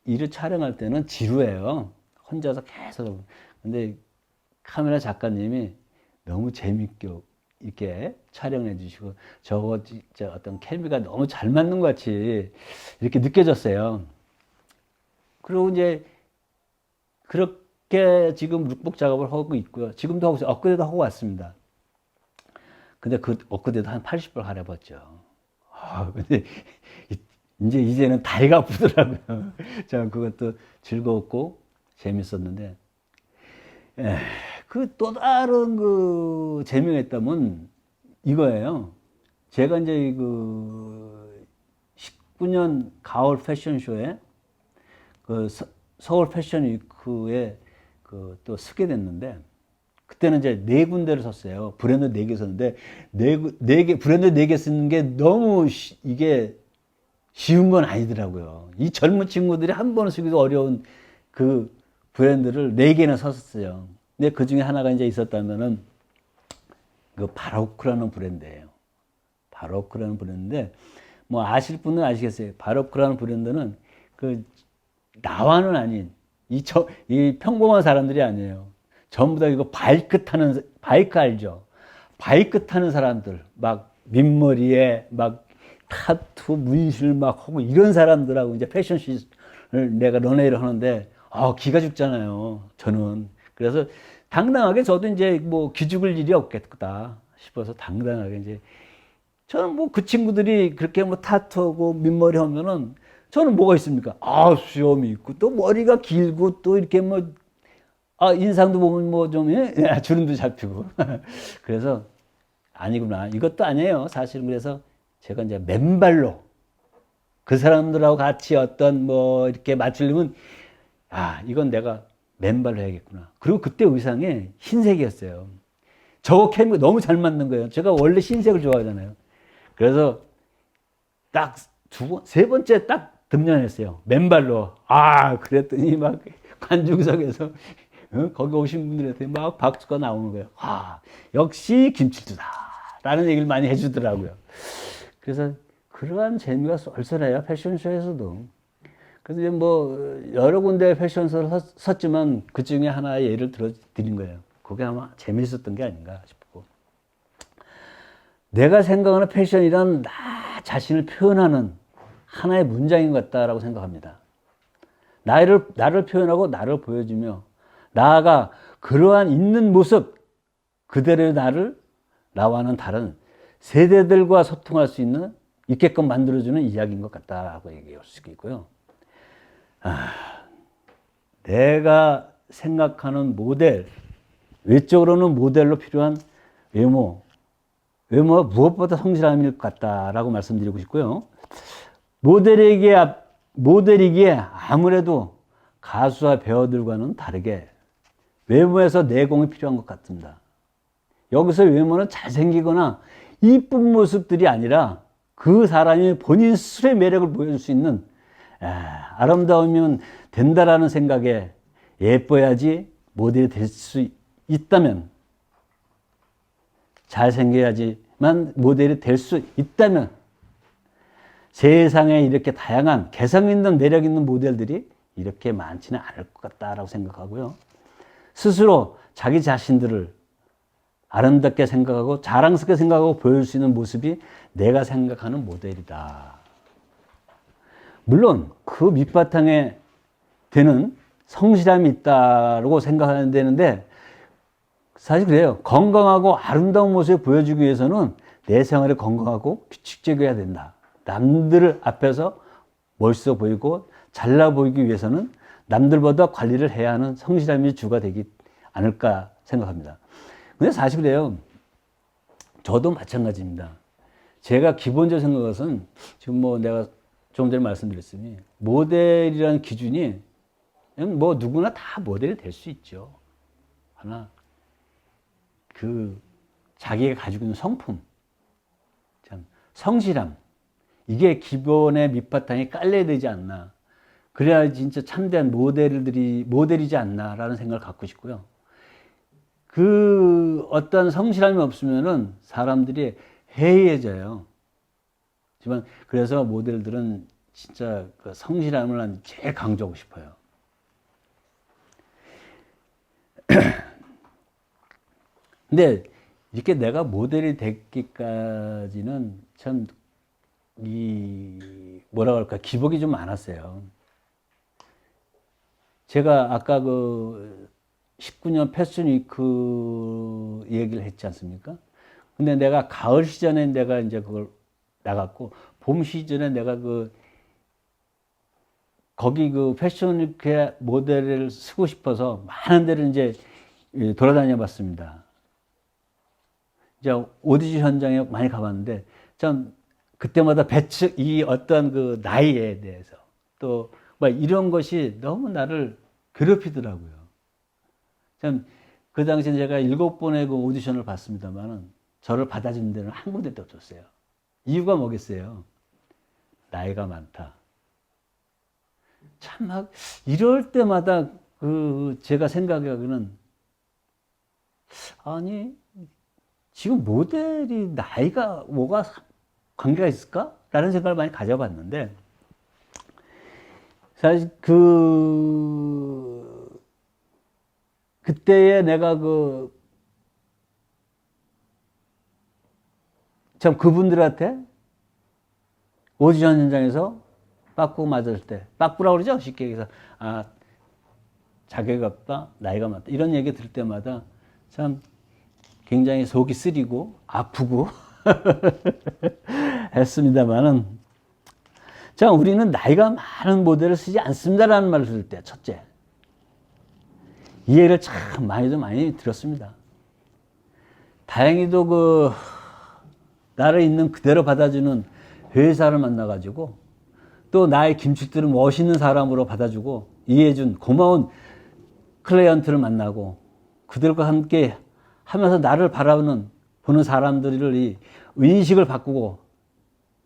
[SPEAKER 1] 일을 촬영할 때는 지루해요. 혼자서 계속. 근데 카메라 작가님이 너무 재밌게 이렇게 촬영해 주시고, 저거 진짜 어떤 케미가 너무 잘 맞는 것 같이 이렇게 느껴졌어요. 그리고 이제 그렇게 지금 룩북 작업을 하고 있고요. 지금도 하고 있어요. 엊그제도 하고 왔습니다. 근데 엊그제도 한 80불 할애봤죠. 근데 이제는 다리가 아프더라고요. 자, 그것도 즐거웠고 재밌었는데, 또 다른 재미가 있다면 이거예요. 제가 이제 19년 가을 패션쇼에 서울 패션 위크에 또 쓰게 됐는데, 그때는 이제 4군데를 섰어요. 브랜드 4개 섰는데, 브랜드 4개 쓰는 게 너무 이게 쉬운 건 아니더라고요. 이 젊은 친구들이 한 번을 쓰기도 어려운 그 브랜드를 4개나 섰어요. 근데 그 중에 하나가 이제 있었다면은 바로크라는 브랜드예요. 바로크라는 브랜드인데, 뭐 아실 분은 아시겠어요. 바로크라는 브랜드는 나와는 아닌 이 평범한 사람들이 아니에요. 전부 다 이거 바이크 알죠? 바이크 타는 사람들, 막 민머리에 막 타투, 문신을 막 하고 이런 사람들하고 이제 패션쇼를 내가 런웨이를 하는데, 기가 죽잖아요. 저는. 그래서 당당하게 저도 이제 뭐 기죽을 일이 없겠다 싶어서 당당하게 이제 저는 그 친구들이 그렇게 타투하고 민머리 하면은 저는 뭐가 있습니까? 수염이 있고 또 머리가 길고 또 이렇게 인상도 보면 좀 주름도 잡히고 그래서 아니구나. 이것도 아니에요. 사실은. 그래서 제가 이제 맨발로 그 사람들하고 같이 이렇게 맞추려면 이건 내가 맨발로 해야겠구나. 그리고 그때 의상이 흰색이었어요. 저거 케미가 너무 잘 맞는 거예요. 제가 원래 흰색을 좋아하잖아요. 그래서 딱 세 번째 딱 등장했어요. 맨발로. 그랬더니 막 관중석에서 거기 오신 분들한테 막 박수가 나오는 거예요. 역시 김칠두다. 라는 얘기를 많이 해주더라고요. 그래서 그러한 재미가 쏠쏠해요. 패션쇼에서도. 그래서 이제 여러 군데 패션쇼를 섰지만 그 중에 하나의 예를 들어드린 거예요. 그게 아마 재미있었던 게 아닌가 싶고. 내가 생각하는 패션이란 나 자신을 표현하는 하나의 문장인 것 같다라고 생각합니다. 나를 표현하고 나를 보여주며 나아가 그러한 있는 모습 그대로의 나와는 다른 세대들과 소통할 수 있게끔 만들어주는 이야기인 것 같다라고 얘기할 수 있고요. 내가 생각하는 모델, 외적으로는 모델로 필요한 외모가 무엇보다 성실함일 것 같다라고 말씀드리고 싶고요. 모델이기에 아무래도 가수와 배우들과는 다르게 외모에서 내공이 필요한 것 같습니다. 여기서 외모는 잘생기거나 이쁜 모습들이 아니라 그 사람이 본인 스스로의 매력을 보여줄 수 있는 아름다우면 된다라는 생각에 예뻐야지 모델이 될 수 있다면, 잘생겨야지만 모델이 될 수 있다면 세상에 이렇게 다양한 개성 있는 매력 있는 모델들이 이렇게 많지는 않을 것 같다라고 생각하고요. 스스로 자기 자신들을 아름답게 생각하고 자랑스럽게 생각하고 보여줄 수 있는 모습이 내가 생각하는 모델이다. 물론 그 밑바탕에 되는 성실함이 있다고 생각하면 되는데, 사실 그래요. 건강하고 아름다운 모습을 보여주기 위해서는 내 생활이 건강하고 규칙적이어야 된다. 남들 앞에서 멋있어 보이고 잘나 보이기 위해서는 남들보다 관리를 해야 하는 성실함이 주가 되지 않을까 생각합니다. 근데 사실 그래요. 저도 마찬가지입니다. 제가 기본적으로 생각한 것은 지금 내가 좀 전에 말씀드렸으니 모델이라는 기준이 그냥 누구나 다 모델이 될 수 있죠. 하나 그 자기가 가지고 있는 성품, 참 성실함, 이게 기본의 밑바탕에 깔려야 되지 않나. 그래야 진짜 참된 모델이지 않나라는 생각을 갖고 싶고요. 그 어떤 성실함이 없으면은 사람들이 해이해져요. 하지만 그래서 모델들은 진짜 그 성실함을 난 제일 강조하고 싶어요. 근데 이렇게 내가 모델이 됐기까지는 참 뭐라 그럴까 기복이 좀 많았어요. 제가 아까 그 19년 패션 위크 얘기를 했지 않습니까? 근데 내가 가을 시즌에 내가 이제 그걸 나갔고, 봄 시즌에 내가 거기 그 패션 위크의 모델을 쓰고 싶어서 많은 데를 이제 돌아다녀 봤습니다. 이제 오디션 현장에 많이 가봤는데, 참, 그때마다 이 어떤 그 나이에 대해서 또 막 이런 것이 너무 나를 괴롭히더라고요. 참, 그 당시에 제가 7번의 그 오디션을 봤습니다만은 저를 받아주는 데는 한 군데도 없었어요. 이유가 뭐겠어요? 나이가 많다. 참, 막, 이럴 때마다 제가 생각하기는, 아니, 지금 모델이 나이가 뭐가 관계가 있을까? 라는 생각을 많이 가져봤는데, 사실 그때에 내가 참 그분들한테 오디션 현장에서 빠꾸 맞을 때, 빠꾸라고 그러죠? 쉽게 얘기해서, 아, 자격이 없다, 나이가 많다. 이런 얘기 들을 때마다 참 굉장히 속이 쓰리고 아프고 했습니다만은, 자, 우리는 나이가 많은 모델을 쓰지 않습니다라는 말을 들을 때, 첫째, 이해를 참 많이 들었습니다. 다행히도 나를 있는 그대로 받아주는 회사를 만나가지고, 또 나의 김치들을 멋있는 사람으로 받아주고, 이해해준 고마운 클라이언트를 만나고, 그들과 함께 하면서 나를 보는 사람들을 이 인식을 바꾸고,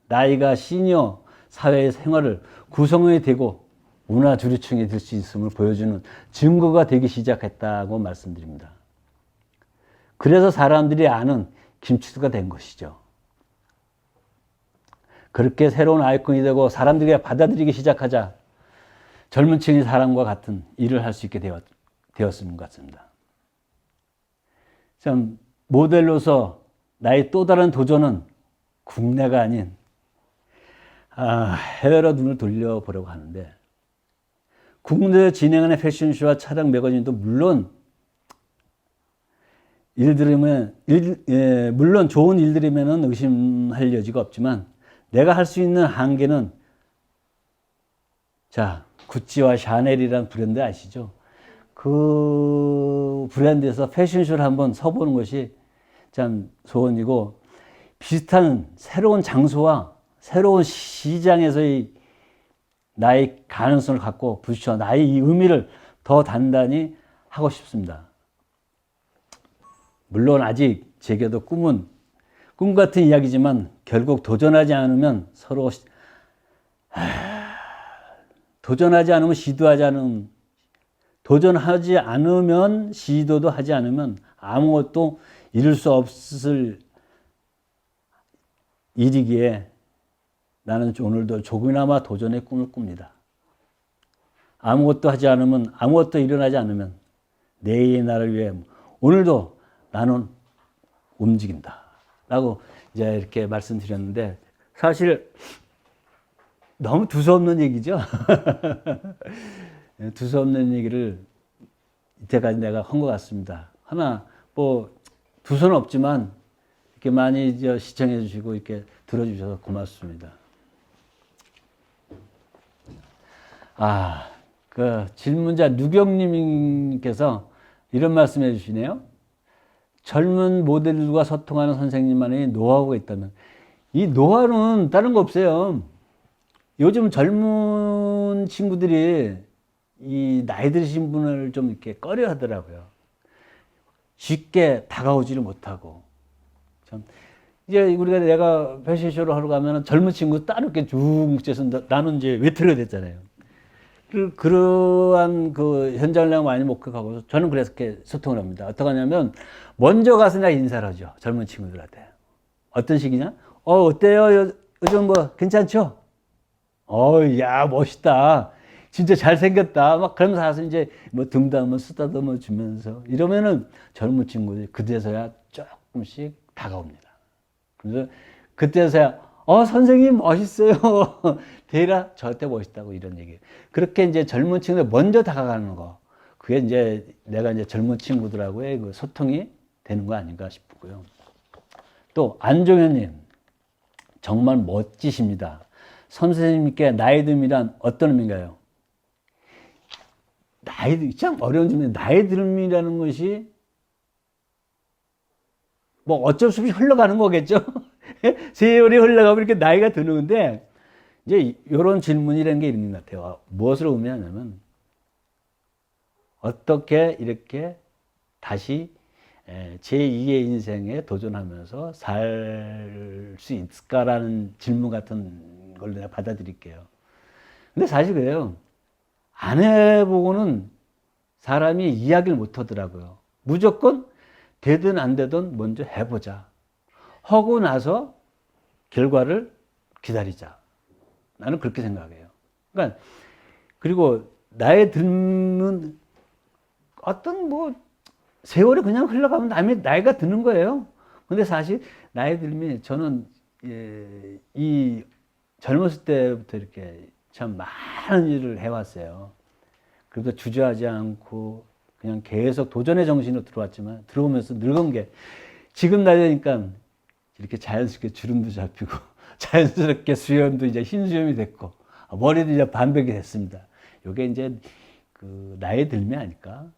[SPEAKER 1] 나이가 시니어 사회의 생활을 구성원이 되고 문화 주류층이 될 수 있음을 보여주는 증거가 되기 시작했다고 말씀드립니다. 그래서 사람들이 아는 김치두가 된 것이죠. 그렇게 새로운 아이콘이 되고 사람들이 받아들이기 시작하자 젊은 층의 사람과 같은 일을 할 수 있게 되었는 것 같습니다. 참, 모델로서 나의 또 다른 도전은 국내가 아닌 해외로 눈을 돌려보려고 하는데, 국내에 진행하는 패션쇼와 차량 매거진도 물론 물론 좋은 일들이면 의심할 여지가 없지만, 내가 할 수 있는 한계는, 자, 구찌와 샤넬이라는 브랜드 아시죠? 그 브랜드에서 패션쇼를 한번 서보는 것이 참 소원이고, 비슷한 새로운 장소와 새로운 시장에서의 나의 가능성을 갖고 부딪혀 나의 이 의미를 더 단단히 하고 싶습니다. 물론 아직 제게도 꿈 같은 이야기지만, 결국 도전하지 않으면 도전하지 않으면 시도도 하지 않으면 아무것도 이룰 수 없을 일이기에 나는 오늘도 조금이나마 도전의 꿈을 꿉니다. 아무것도 일어나지 않으면 내일의 나를 위해 오늘도 나는 움직인다 라고 이제 이렇게 말씀드렸는데, 사실 너무 두서없는 얘기죠. 두서없는 얘기를 이때까지 내가 한 것 같습니다. 하나 두서는 없지만 이렇게 많이 시청해 주시고 이렇게 들어주셔서 고맙습니다. 질문자 누경님께서 이런 말씀 해주시네요. 젊은 모델들과 소통하는 선생님만의 노하우가 있다면, 이 노하우는 다른 거 없어요. 요즘 젊은 친구들이 이 나이 드신 분을 좀 이렇게 꺼려 하더라고요. 쉽게 다가오지를 못하고 참 이제 우리가 내가 패션쇼를 하러 가면 젊은 친구 따로 이렇게 쭉 뭉쳐서 나는 이제 외톨이가 됐잖아요. 그러한 그 현장을 내가 많이 목격하고 저는 그래서 이렇게 소통을 합니다. 어떻게 하냐면 먼저 가서 내가 인사를 하죠. 젊은 친구들한테. 어떤 식이냐? 어때요? 요즘 뭐 괜찮죠? 야, 멋있다. 진짜 잘생겼다. 막 그러면서 가서 이제 뭐 등담을 쓰다듬어 주면서 이러면은 젊은 친구들이 그때서야 조금씩 다가옵니다. 그래서 그때서야 선생님 멋있어요. 대라 저때 멋있다고 이런 얘기. 그렇게 이제 젊은 친구들 먼저 다가가는 거. 그게 이제 내가 이제 젊은 친구들하고의 그 소통이 되는 거 아닌가 싶고요. 또 안종현님 정말 멋지십니다. 선생님께 나이 듦이란 어떤 의미인가요? 참 어려운 질문인데 나이 듦이라는 것이 뭐 어쩔 수 없이 흘러가는 거겠죠. 세월이 흘러가면 이렇게 나이가 드는데 이제 이런 질문이라는 게 있는 것 같아요. 무엇을 의미하냐면 어떻게 이렇게 다시 제2의 인생에 도전하면서 살 수 있을까라는 질문 같은 걸 내가 받아들일게요. 근데 사실 그래요. 안 해보고는 사람이 이야기를 못 하더라고요. 무조건 되든 안 되든 먼저 해보자. 하고 나서 결과를 기다리자. 나는 그렇게 생각해요. 그러니까 그리고 나이 들면 어떤 뭐 세월이 그냥 흘러가면 남의 나이가 드는 거예요. 근데 사실 나이 들면 저는 이 젊었을 때부터 이렇게 참 많은 일을 해왔어요. 그래도 주저하지 않고 그냥 계속 도전의 정신으로 들어왔지만 들어오면서 늙은 게 지금 나이 되니까 이렇게 자연스럽게 주름도 잡히고 자연스럽게 수염도 이제 흰 수염이 됐고 머리도 이제 반백이 됐습니다. 이게 이제 그 나이 들면 아닐까?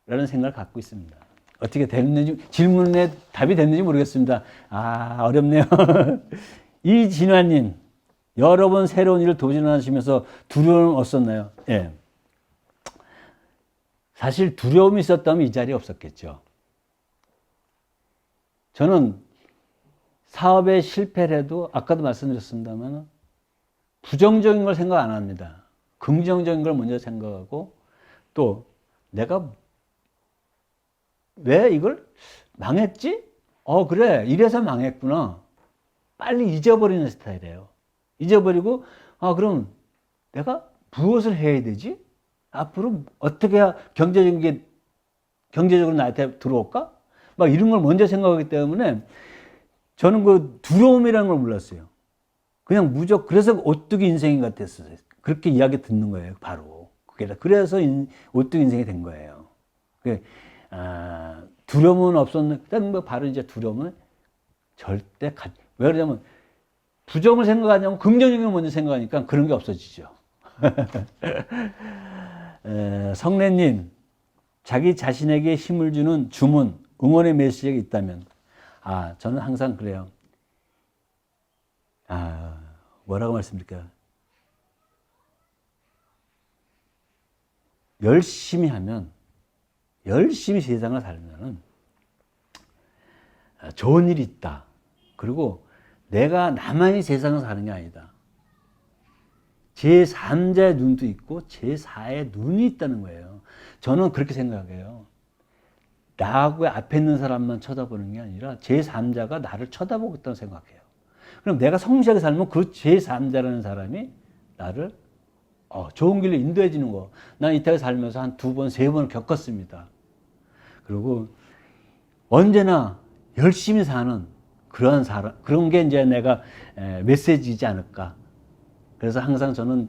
[SPEAKER 1] 라는 생각을 갖고 있습니다. 어떻게 됐는지, 질문에 답이 됐는지 모르겠습니다. 어렵네요. 이진화님, 여러 번 새로운 일을 도전하시면서 두려움은 없었나요? 예. 사실 두려움이 있었다면 이 자리에 없었겠죠. 저는 사업에 실패를 해도 아까도 말씀드렸습니다만 부정적인 걸 생각 안 합니다. 긍정적인 걸 먼저 생각하고 또 내가 왜 이걸 망했지? 그래. 이래서 망했구나. 빨리 잊어버리는 스타일이에요. 잊어버리고, 그럼 내가 무엇을 해야 되지? 앞으로 어떻게 해야 경제적으로 나한테 들어올까? 막 이런 걸 먼저 생각하기 때문에 저는 그 두려움이라는 걸 몰랐어요. 그냥 그래서 오뚜기 인생인 것 같았어요. 그렇게 이야기 듣는 거예요, 바로. 그래서 오뚜기 인생이 된 거예요. 두려움은 없었는데, 뭐 바로 이제 두려움은 왜 그러냐면, 부정을 생각하냐면 긍정적인 걸 먼저 생각하니까 그런 게 없어지죠. 성래님, 자기 자신에게 힘을 주는 주문, 응원의 메시지가 있다면, 저는 항상 그래요. 뭐라고 말씀드릴까요? 열심히 하면, 열심히 세상을 살면은 좋은 일이 있다. 그리고 내가 나만이 세상을 사는 게 아니다. 제3자의 눈도 있고 제4의 눈이 있다는 거예요. 저는 그렇게 생각해요. 나하고 앞에 있는 사람만 쳐다보는 게 아니라 제3자가 나를 쳐다보고 있다고 생각해요. 그럼 내가 성실하게 살면 그 제3자라는 사람이 나를 좋은 길로 인도해 주는 거. 난 이태리 살면서 한 2번, 3번을 겪었습니다. 그리고 언제나 열심히 사는 그런 사람, 그런 게 이제 내가 메시지이지 않을까. 그래서 항상 저는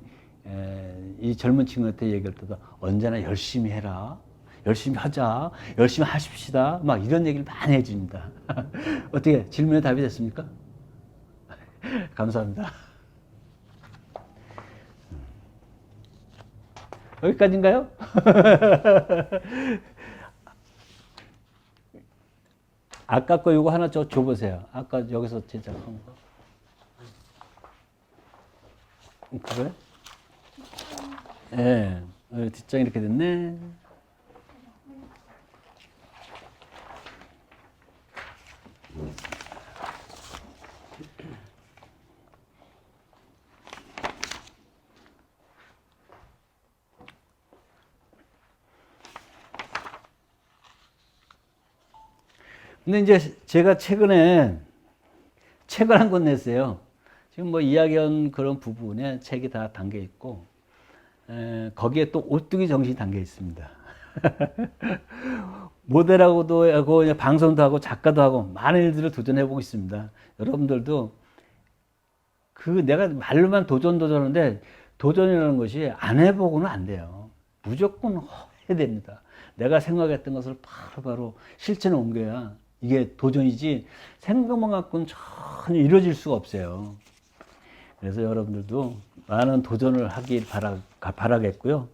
[SPEAKER 1] 이 젊은 친구한테 얘기할 때도 언제나 열심히 해라. 열심히 하자. 열심히 하십시다. 막 이런 얘기를 많이 해줍니다. 어떻게 질문에 답이 됐습니까? 감사합니다. 여기까지인가요? 아까 거 이거 하나 줘보세요. 아까 여기서 제작한 거. 그래? 예. 뒷장이 이렇게 됐네. 근데 이제 제가 최근에 책을 한 권 냈어요. 지금 뭐 이야기한 그런 부분에 책이 다 담겨 있고, 거기에 또 오뚜기 정신이 담겨 있습니다. 모델하고도 하고, 방송도 하고, 작가도 하고, 많은 일들을 도전해보고 있습니다. 여러분들도 내가 말로만 도전하는데, 도전이라는 것이 안 해보고는 안 돼요. 무조건 해야 됩니다. 내가 생각했던 것을 바로바로 실천에 옮겨야 이게 도전이지, 생각만 갖고는 전혀 이루어질 수가 없어요. 그래서 여러분들도 많은 도전을 하길 바라겠고요.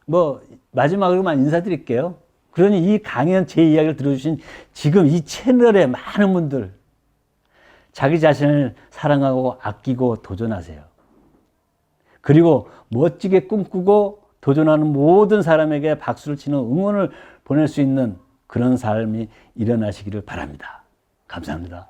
[SPEAKER 1] 뭐 마지막으로만 인사드릴게요. 그러니 이 강연 제 이야기를 들어주신 지금 이 채널의 많은 분들, 자기 자신을 사랑하고 아끼고 도전하세요. 그리고 멋지게 꿈꾸고 도전하는 모든 사람에게 박수를 치는 응원을 보낼 수 있는 그런 삶이 일어나시기를 바랍니다. 감사합니다.